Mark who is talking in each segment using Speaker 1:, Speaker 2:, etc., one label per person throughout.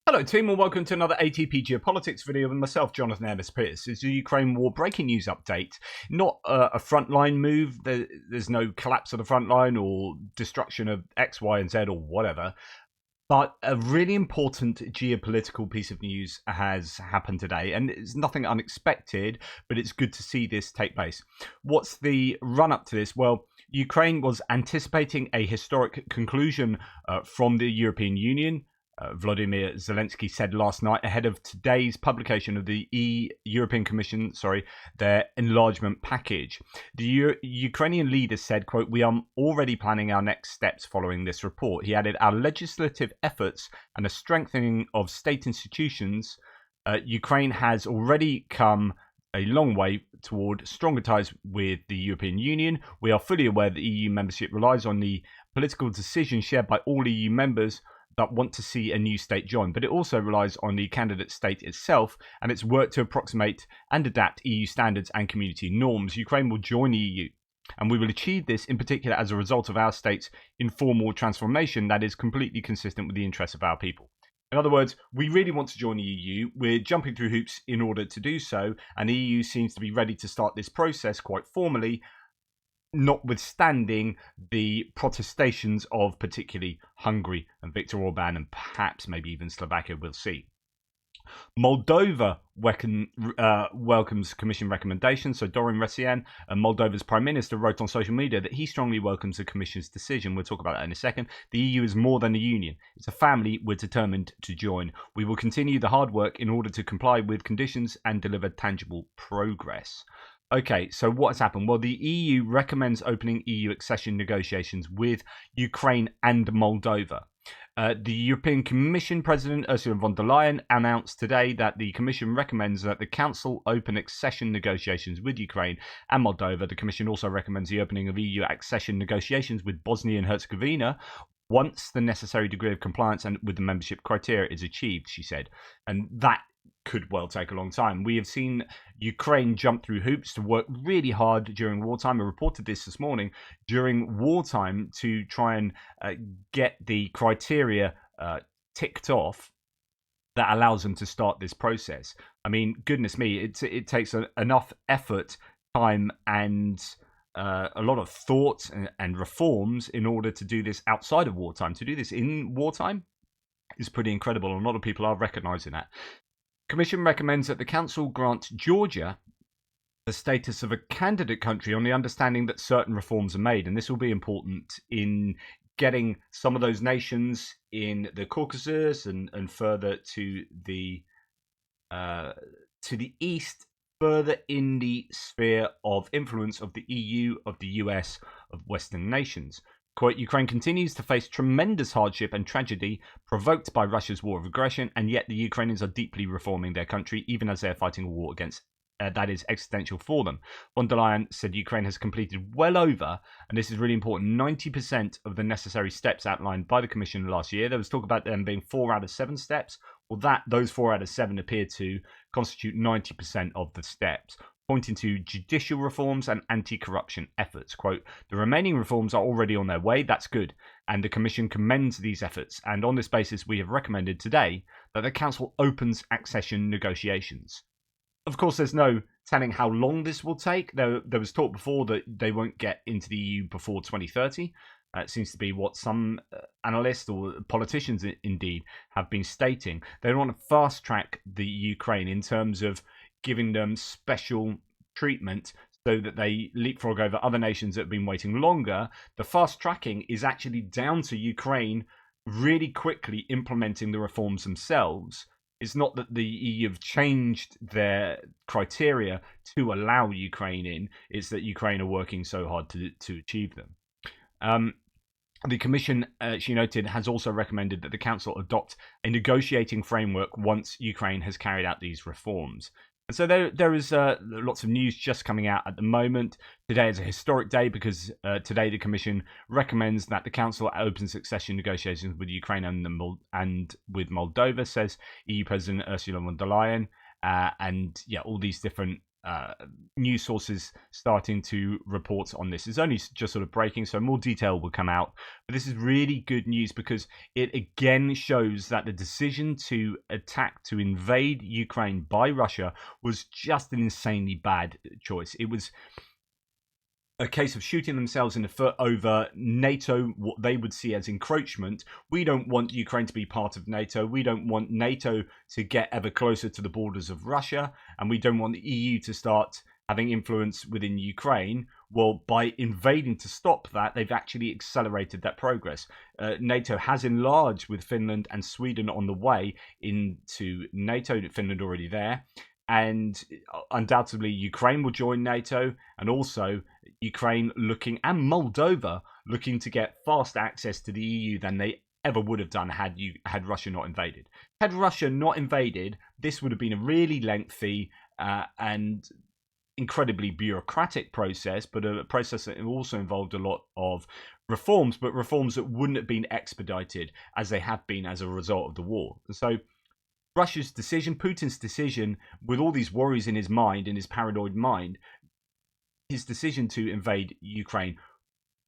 Speaker 1: Hello team and welcome to another ATP Geopolitics video with myself, Jonathan Ellis-Pierce. It's a Ukraine war breaking news update. Not a frontline move, there's no collapse of the front line or destruction of X, Y and Z or whatever. But a really important geopolitical piece of news has happened today, and it's nothing unexpected, but it's good to see this take place. What's the run-up to this? Well, Ukraine was anticipating a historic conclusion from the European Union. Volodymyr Zelensky said last night ahead of today's publication of the European Commission, their enlargement package. The Ukrainian leader said, quote, "We are already planning our next steps following this report." He added, "Our legislative efforts and a strengthening of state institutions, Ukraine has already come a long way toward stronger ties with the European Union. We are fully aware that EU membership relies on the political decision shared by all EU members that want to see a new state join, but it also relies on the candidate state itself and its work to approximate and adapt EU standards and community norms. Ukraine will join the EU, and we will achieve this in particular as a result of our state's informal transformation that is completely consistent with the interests of our people." In other words, we really want to join the EU. We're jumping through hoops in order to do so, and the EU seems to be ready to start this process quite formally, notwithstanding the protestations of particularly Hungary and Viktor Orban and perhaps maybe even Slovakia. We'll see. Moldova welcomes Commission recommendations. So Dorin Resian, Moldova's Prime Minister, wrote on social media that he strongly welcomes the Commission's decision. We'll talk about that in a second. The EU is more than a union. It's a family we're determined to join. We will continue the hard work in order to comply with conditions and deliver tangible progress. Okay, so what has happened? Well, the EU recommends opening EU accession negotiations with Ukraine and Moldova. The European Commission President Ursula von der Leyen announced today that the Commission recommends that the Council open accession negotiations with Ukraine and Moldova. The Commission also recommends the opening of EU accession negotiations with Bosnia and Herzegovina once the necessary degree of compliance and with the membership criteria is achieved, she said. And that could well take a long time. We have seen Ukraine jump through hoops to work really hard during wartime. I reported this morning, during wartime, to try and get the criteria ticked off that allows them to start this process. I mean, goodness me, it takes enough effort, time, and a lot of thought and reforms in order to do this outside of wartime. To do this in wartime is pretty incredible, and a lot of people are recognizing that. Commission recommends that the Council grant Georgia the status of a candidate country on the understanding that certain reforms are made, and this will be important in getting some of those nations in the Caucasus and further to the east, further in the sphere of influence of the EU, of the US, of Western nations. Quote, "Ukraine continues to face tremendous hardship and tragedy provoked by Russia's war of aggression, and yet the Ukrainians are deeply reforming their country, even as they are fighting a war against that is existential for them." Von der Leyen said Ukraine has completed well over, and this is really important, 90% of the necessary steps outlined by the Commission last year. There was talk about them being 4 out of 7 steps. Well, those 4 out of 7 appear to constitute 90% of the steps, pointing to judicial reforms and anti-corruption efforts. Quote, "The remaining reforms are already on their way. That's good. And the Commission commends these efforts. And on this basis, we have recommended today that the Council opens accession negotiations." Of course, there's no telling how long this will take. There was talk before that they won't get into the EU before 2030. It seems to be what some analysts or politicians indeed have been stating. They want to fast track the Ukraine in terms of giving them special treatment so that they leapfrog over other nations that have been waiting longer. The fast tracking is actually down to Ukraine really quickly implementing the reforms themselves. It's not that the EU have changed their criteria to allow Ukraine in. It's that Ukraine are working so hard to achieve them. The Commission, she noted, has also recommended that the Council adopt a negotiating framework once Ukraine has carried out these reforms. And so there is lots of news just coming out at the moment. Today is a historic day because today the Commission recommends that the Council opens accession negotiations with Ukraine and with Moldova, says EU President Ursula von der Leyen. And yeah, all these different news sources starting to report on this. It's only just sort of breaking, so more detail will come out. But this is really good news because it again shows that the decision to attack, to invade Ukraine by Russia was just an insanely bad choice. It was a case of shooting themselves in the foot over NATO, what they would see as encroachment. We don't want Ukraine to be part of NATO. We don't want NATO to get ever closer to the borders of Russia. And we don't want the EU to start having influence within Ukraine. Well, by invading to stop that, they've actually accelerated that progress. NATO has enlarged with Finland and Sweden on the way into NATO, Finland already there. And undoubtedly, Ukraine will join NATO, and also Ukraine looking, and Moldova looking to get fast access to the EU than they ever would have done had Russia not invaded. Had Russia not invaded, this would have been a really lengthy and incredibly bureaucratic process, but a process that also involved a lot of reforms, but reforms that wouldn't have been expedited as they have been as a result of the war. So Russia's decision, Putin's decision, with all these worries in his mind, in his paranoid mind, his decision to invade Ukraine,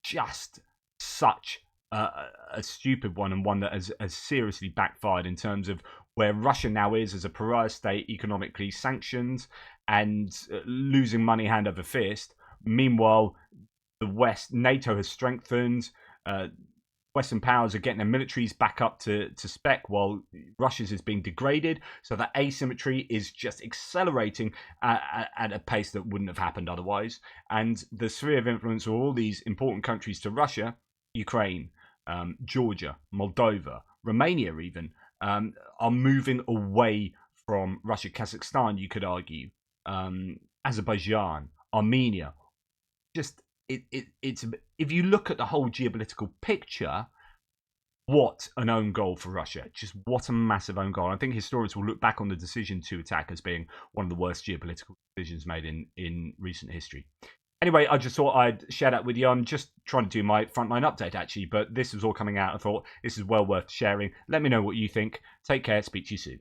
Speaker 1: just such a stupid one, and one that has seriously backfired in terms of where Russia now is as a pariah state, economically sanctioned and losing money hand over fist. Meanwhile, the West, NATO has strengthened. Western powers are getting their militaries back up to spec while Russia's is being degraded. So that asymmetry is just accelerating at a pace that wouldn't have happened otherwise. And the sphere of influence of all these important countries to Russia, Ukraine, Georgia, Moldova, Romania even, are moving away from Russia. Kazakhstan, you could argue, Azerbaijan, Armenia. Just it's if you look at the whole geopolitical picture, what an own goal for Russia. Just what a massive own goal. I think historians will look back on the decision to attack as being one of the worst geopolitical decisions made in recent history. Anyway, I just thought I'd share that with you. I'm just trying to do my frontline update, actually, but this was all coming out. I thought this is well worth sharing. Let me know what you think. Take care. Speak to you soon.